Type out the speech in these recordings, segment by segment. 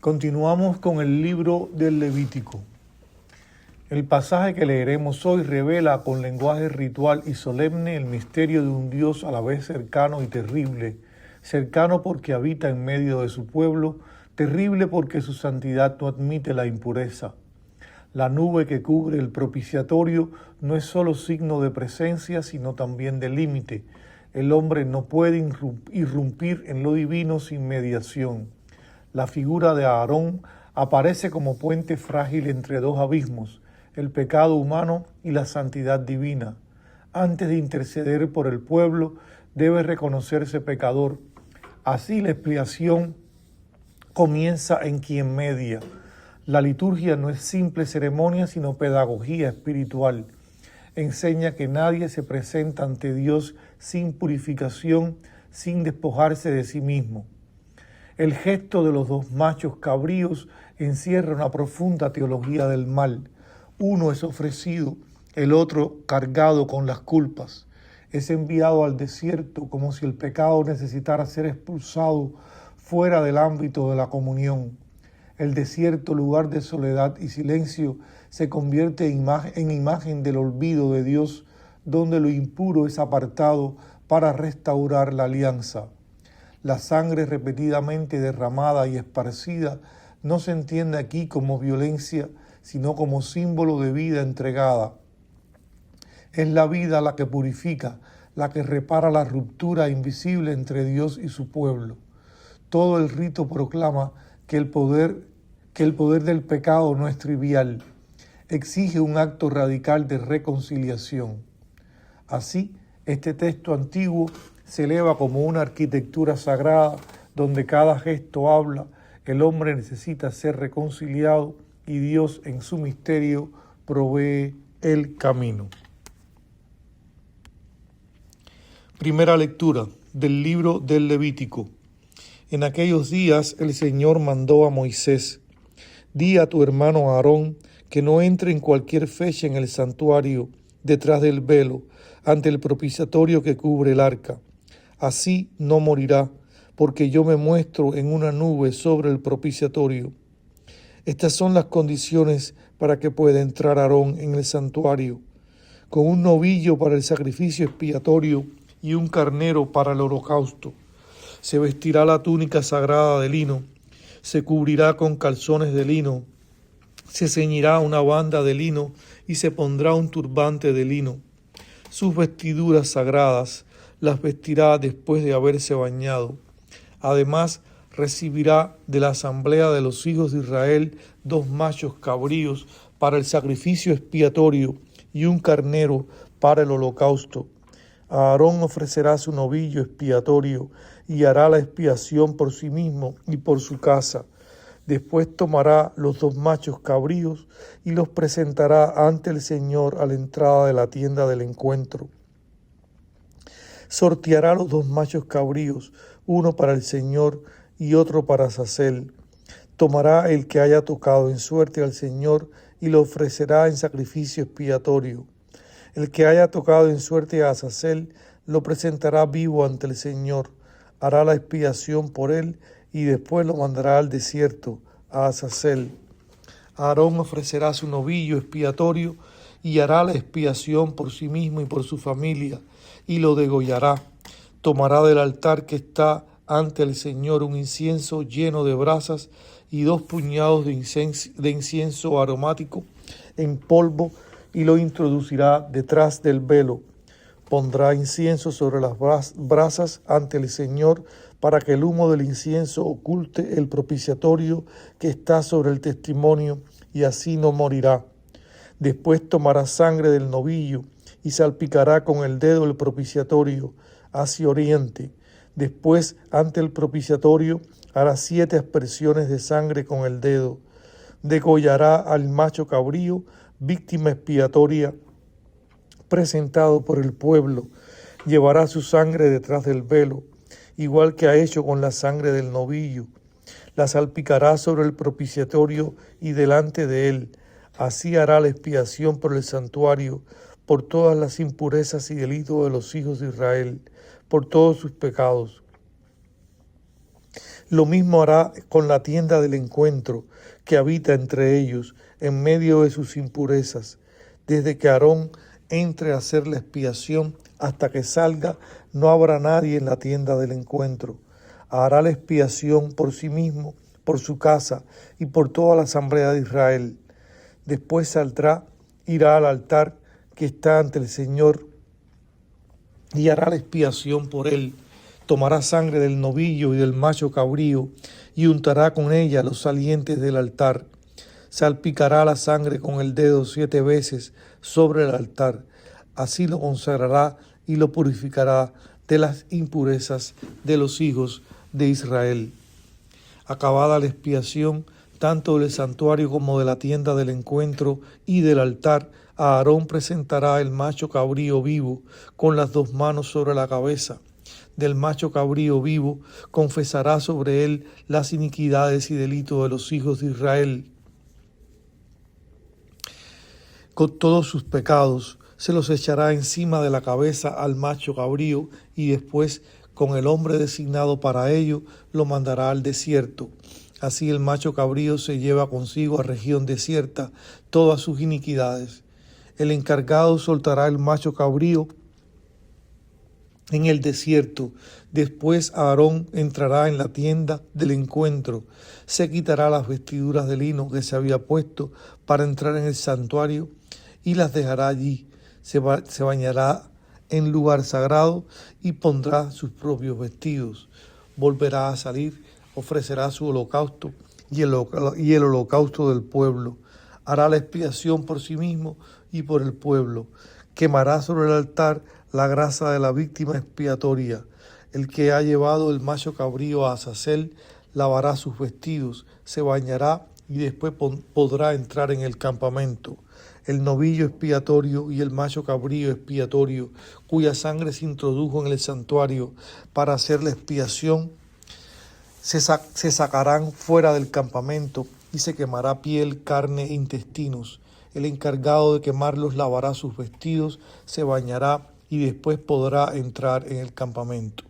Continuamos con el libro del Levítico. El pasaje que leeremos hoy revela con lenguaje ritual y solemne el misterio de un Dios a la vez cercano y terrible, cercano porque habita en medio de su pueblo, terrible porque su santidad no admite la impureza. La nube que cubre el propiciatorio no es solo signo de presencia, sino también de límite. El hombre no puede irrumpir en lo divino sin mediación. La figura de Aarón aparece como puente frágil entre dos abismos, el pecado humano y la santidad divina. Antes de interceder por el pueblo, debe reconocerse pecador. Así la expiación comienza en quien media. La liturgia no es simple ceremonia, sino pedagogía espiritual. Enseña que nadie se presenta ante Dios sin purificación, sin despojarse de sí mismo. El gesto de los dos machos cabríos encierra una profunda teología del mal. Uno es ofrecido, el otro cargado con las culpas. Es enviado al desierto como si el pecado necesitara ser expulsado fuera del ámbito de la comunión. El desierto, lugar de soledad y silencio, se convierte en imagen del olvido de Dios, donde lo impuro es apartado para restaurar la alianza. La sangre repetidamente derramada y esparcida no se entiende aquí como violencia, sino como símbolo de vida entregada. Es la vida la que purifica, la que repara la ruptura invisible entre Dios y su pueblo. Todo el rito proclama que el poder del pecado no es trivial. Exige un acto radical de reconciliación. Así, este texto antiguo se eleva como una arquitectura sagrada donde cada gesto habla, el hombre necesita ser reconciliado y Dios en su misterio provee el camino. Primera lectura del libro del Levítico. En aquellos días el Señor mandó a Moisés: di a tu hermano Aarón que no entre en cualquier fecha en el santuario detrás del velo, ante el propiciatorio que cubre el arca. Así no morirá, porque yo me muestro en una nube sobre el propiciatorio. Estas son las condiciones para que pueda entrar Aarón en el santuario: con un novillo para el sacrificio expiatorio y un carnero para el holocausto. Se vestirá la túnica sagrada de lino, se cubrirá con calzones de lino, se ceñirá una banda de lino y se pondrá un turbante de lino. Sus vestiduras sagradas las vestirá después de haberse bañado. Además, recibirá de la asamblea de los hijos de Israel 2 machos cabríos para el sacrificio expiatorio y un carnero para el holocausto. Aarón ofrecerá su novillo expiatorio y hará la expiación por sí mismo y por su casa. Después tomará los 2 machos cabríos y los presentará ante el Señor a la entrada de la tienda del encuentro. Sorteará los 2 machos cabríos, uno para el Señor y otro para Azazel. Tomará el que haya tocado en suerte al Señor y lo ofrecerá en sacrificio expiatorio. El que haya tocado en suerte a Azazel lo presentará vivo ante el Señor, hará la expiación por él y después lo mandará al desierto, a Azazel. Aarón ofrecerá su novillo expiatorio y hará la expiación por sí mismo y por su familia, y lo degollará. Tomará del altar que está ante el Señor un incienso lleno de brasas y 2 puñados de incienso aromático en polvo y lo introducirá detrás del velo. Pondrá incienso sobre las brasas ante el Señor para que el humo del incienso oculte el propiciatorio que está sobre el testimonio y así no morirá. Después tomará sangre del novillo y salpicará con el dedo el propiciatorio hacia oriente. Después, ante el propiciatorio, hará 7 aspersiones de sangre con el dedo. Degollará al macho cabrío, víctima expiatoria, presentado por el pueblo. Llevará su sangre detrás del velo, igual que ha hecho con la sangre del novillo. La salpicará sobre el propiciatorio y delante de él. Así hará la expiación por el santuario, por todas las impurezas y delitos de los hijos de Israel, por todos sus pecados. Lo mismo hará con la tienda del encuentro que habita entre ellos en medio de sus impurezas. Desde que Aarón entre a hacer la expiación hasta que salga, no habrá nadie en la tienda del encuentro. Hará la expiación por sí mismo, por su casa y por toda la asamblea de Israel. Después saldrá, irá al altar que está ante el Señor y hará la expiación por él. Tomará sangre del novillo y del macho cabrío y untará con ella los salientes del altar. Salpicará la sangre con el dedo 7 veces sobre el altar. Así lo consagrará y lo purificará de las impurezas de los hijos de Israel. Acabada la expiación, tanto del santuario como de la tienda del encuentro y del altar, Aarón presentará el macho cabrío vivo con las 2 manos sobre la cabeza. Del macho cabrío vivo confesará sobre él las iniquidades y delitos de los hijos de Israel. Con todos sus pecados se los echará encima de la cabeza al macho cabrío y después, con el hombre designado para ello, lo mandará al desierto. Así el macho cabrío se lleva consigo a región desierta todas sus iniquidades. El encargado soltará el macho cabrío en el desierto. Después Aarón entrará en la tienda del encuentro, se quitará las vestiduras de lino que se había puesto para entrar en el santuario y las dejará allí. Se bañará en lugar sagrado y pondrá sus propios vestidos. Volverá a salir, ofrecerá su holocausto y el holocausto del pueblo. Hará la expiación por sí mismo y por el pueblo. Quemará sobre el altar la grasa de la víctima expiatoria. El que ha llevado el macho cabrío a Azazel lavará sus vestidos, se bañará y después podrá entrar en el campamento. El novillo expiatorio y el macho cabrío expiatorio, cuya sangre se introdujo en el santuario para hacer la expiación, se sacarán fuera del campamento y se quemará piel, carne e intestinos. El encargado de quemarlos lavará sus vestidos, se bañará y después podrá entrar en el campamento.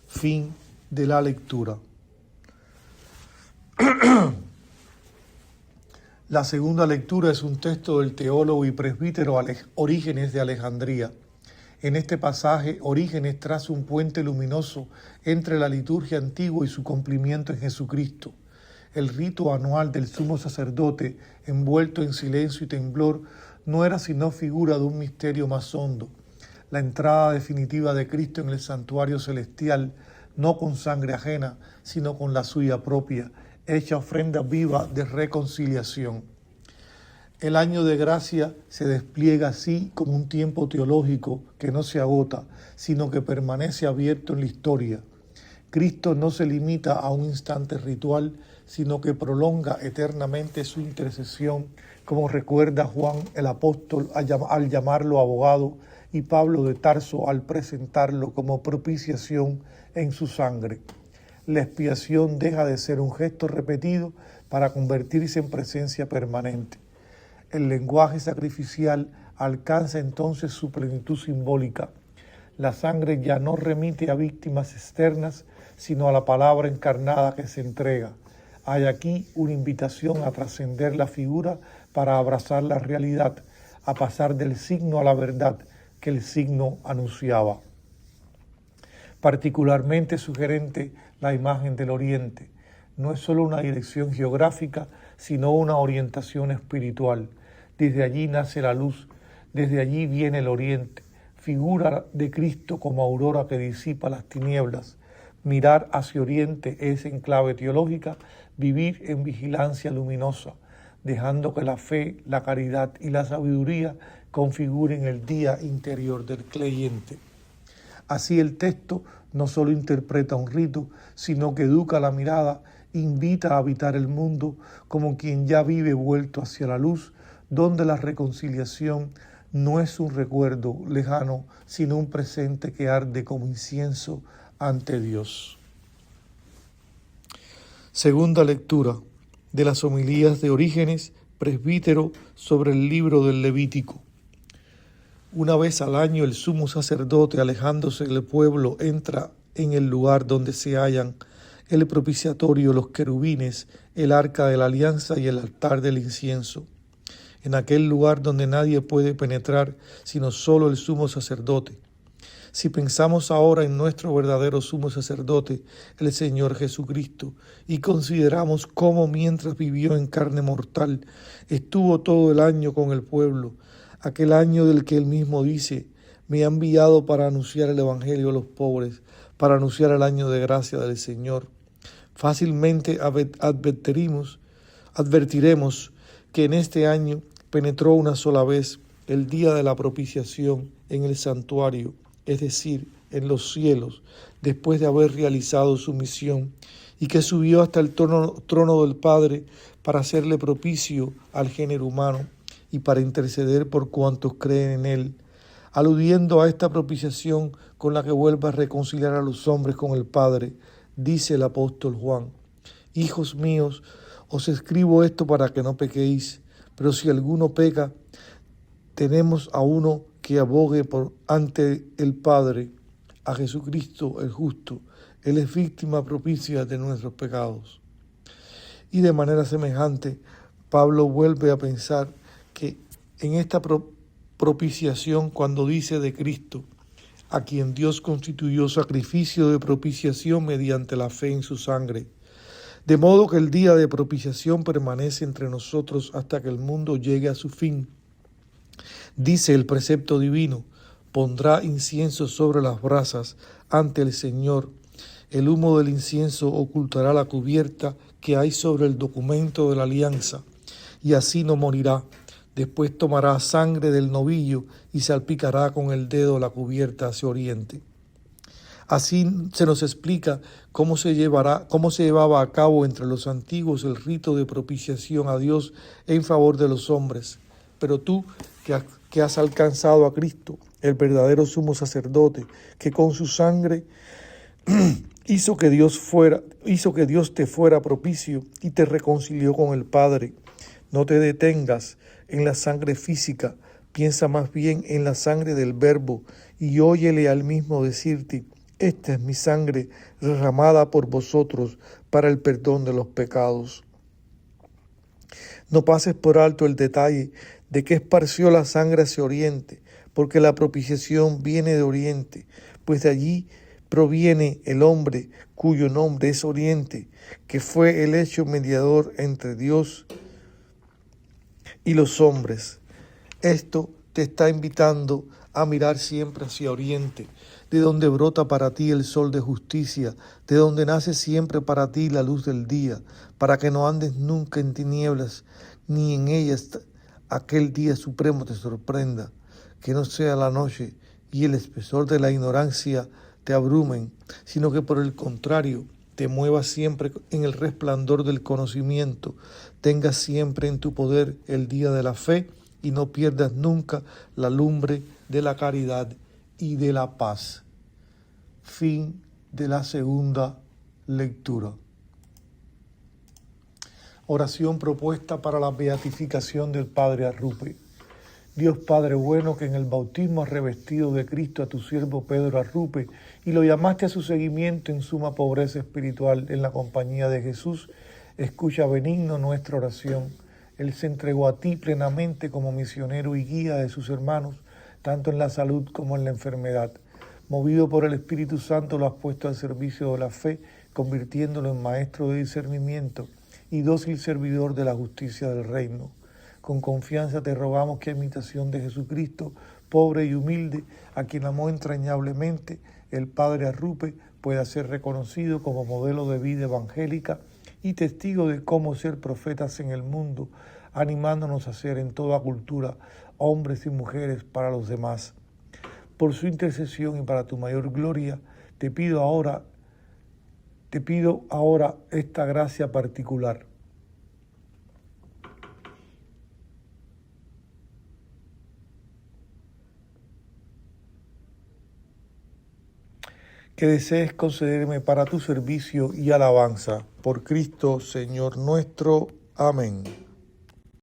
Fin de la lectura. La segunda lectura es un texto del teólogo y presbítero Orígenes de Alejandría. En este pasaje, Orígenes traza un puente luminoso entre la liturgia antigua y su cumplimiento en Jesucristo. El rito anual del sumo sacerdote, envuelto en silencio y temblor, no era sino figura de un misterio más hondo, la entrada definitiva de Cristo en el santuario celestial, no con sangre ajena, sino con la suya propia, hecha ofrenda viva de reconciliación. El año de gracia se despliega así como un tiempo teológico que no se agota, sino que permanece abierto en la historia. Cristo no se limita a un instante ritual, sino que prolonga eternamente su intercesión, como recuerda Juan el apóstol al llamarlo abogado y Pablo de Tarso al presentarlo como propiciación en su sangre. La expiación deja de ser un gesto repetido para convertirse en presencia permanente. El lenguaje sacrificial alcanza entonces su plenitud simbólica. La sangre ya no remite a víctimas externas, sino a la palabra encarnada que se entrega. Hay aquí una invitación a trascender la figura para abrazar la realidad, a pasar del signo a la verdad que el signo anunciaba. Particularmente sugerente la imagen del Oriente. No es solo una dirección geográfica, sino una orientación espiritual. Desde allí nace la luz, desde allí viene el Oriente, figura de Cristo como aurora que disipa las tinieblas. Mirar hacia Oriente es, en clave teológica, vivir en vigilancia luminosa, dejando que la fe, la caridad y la sabiduría configuren el día interior del creyente. Así el texto no solo interpreta un rito, sino que educa la mirada, invita a habitar el mundo como quien ya vive vuelto hacia la luz, donde la reconciliación no es un recuerdo lejano, sino un presente que arde como incienso ante Dios. Segunda lectura de las homilías de Orígenes, presbítero, sobre el libro del Levítico. Una vez al año el sumo sacerdote, alejándose del pueblo, entra en el lugar donde se hallan el propiciatorio, los querubines, el arca de la alianza y el altar del incienso. En aquel lugar donde nadie puede penetrar, sino solo el sumo sacerdote. Si pensamos ahora en nuestro verdadero sumo sacerdote, el Señor Jesucristo, y consideramos cómo mientras vivió en carne mortal, estuvo todo el año con el pueblo, aquel año del que él mismo dice: me ha enviado para anunciar el Evangelio a los pobres, para anunciar el año de gracia del Señor. Fácilmente advertiremos que en este año penetró una sola vez, el día de la propiciación, en el santuario, es decir, en los cielos, después de haber realizado su misión, y que subió hasta el trono del Padre para hacerle propicio al género humano y para interceder por cuantos creen en él, aludiendo a esta propiciación con la que vuelve a reconciliar a los hombres con el Padre. Dice el apóstol Juan: hijos míos, os escribo esto para que no pequéis, pero si alguno peca, tenemos a uno que abogue ante el Padre, a Jesucristo el justo. Él es víctima propicia de nuestros pecados. Y de manera semejante, Pablo vuelve a pensar que en esta propiciación, cuando dice de Cristo, a quien Dios constituyó sacrificio de propiciación mediante la fe en su sangre, de modo que el día de propiciación permanece entre nosotros hasta que el mundo llegue a su fin. Dice el precepto divino: pondrá incienso sobre las brasas ante el Señor. El humo del incienso ocultará la cubierta que hay sobre el documento de la alianza, y así no morirá. Después tomará sangre del novillo y salpicará con el dedo la cubierta hacia oriente. Así se nos explica cómo se llevaba a cabo entre los antiguos el rito de propiciación a Dios en favor de los hombres. Pero tú, que has alcanzado a Cristo, el verdadero sumo sacerdote, que con su sangre hizo que Dios te fuera propicio y te reconcilió con el Padre. No te detengas en la sangre física, piensa más bien en la sangre del Verbo y óyele al mismo decirte: esta es mi sangre derramada por vosotros para el perdón de los pecados. No pases por alto el detalle de que esparció la sangre hacia oriente, porque la propiciación viene de oriente, pues de allí proviene el hombre cuyo nombre es Oriente, que fue el hecho mediador entre Dios y los hombres. Esto te está invitando a mirar siempre hacia Oriente, de donde brota para ti el sol de justicia, de donde nace siempre para ti la luz del día, para que no andes nunca en tinieblas, ni en ellas aquel día supremo te sorprenda, que no sea la noche y el espesor de la ignorancia te abrumen, sino que por el contrario te muevas siempre en el resplandor del conocimiento, tengas siempre en tu poder el día de la fe y no pierdas nunca la lumbre de la caridad y de la paz. Fin de la segunda lectura. Oración propuesta para la beatificación del Padre Arrupe. Dios Padre bueno, que en el bautismo has revestido de Cristo a tu siervo Pedro Arrupe y lo llamaste a su seguimiento en suma pobreza espiritual en la compañía de Jesús, escucha benigno nuestra oración. Él se entregó a ti plenamente como misionero y guía de sus hermanos, tanto en la salud como en la enfermedad. Movido por el Espíritu Santo lo has puesto al servicio de la fe, convirtiéndolo en maestro de discernimiento y dócil servidor de la justicia del reino. Con confianza te rogamos que a imitación de Jesucristo, pobre y humilde, a quien amó entrañablemente, el Padre Arrupe pueda ser reconocido como modelo de vida evangélica y testigo de cómo ser profetas en el mundo, animándonos a ser en toda cultura hombres y mujeres para los demás. Por su intercesión y para tu mayor gloria, te pido ahora esta gracia particular. Que desees concederme para tu servicio y alabanza. Por Cristo, Señor nuestro. Amén.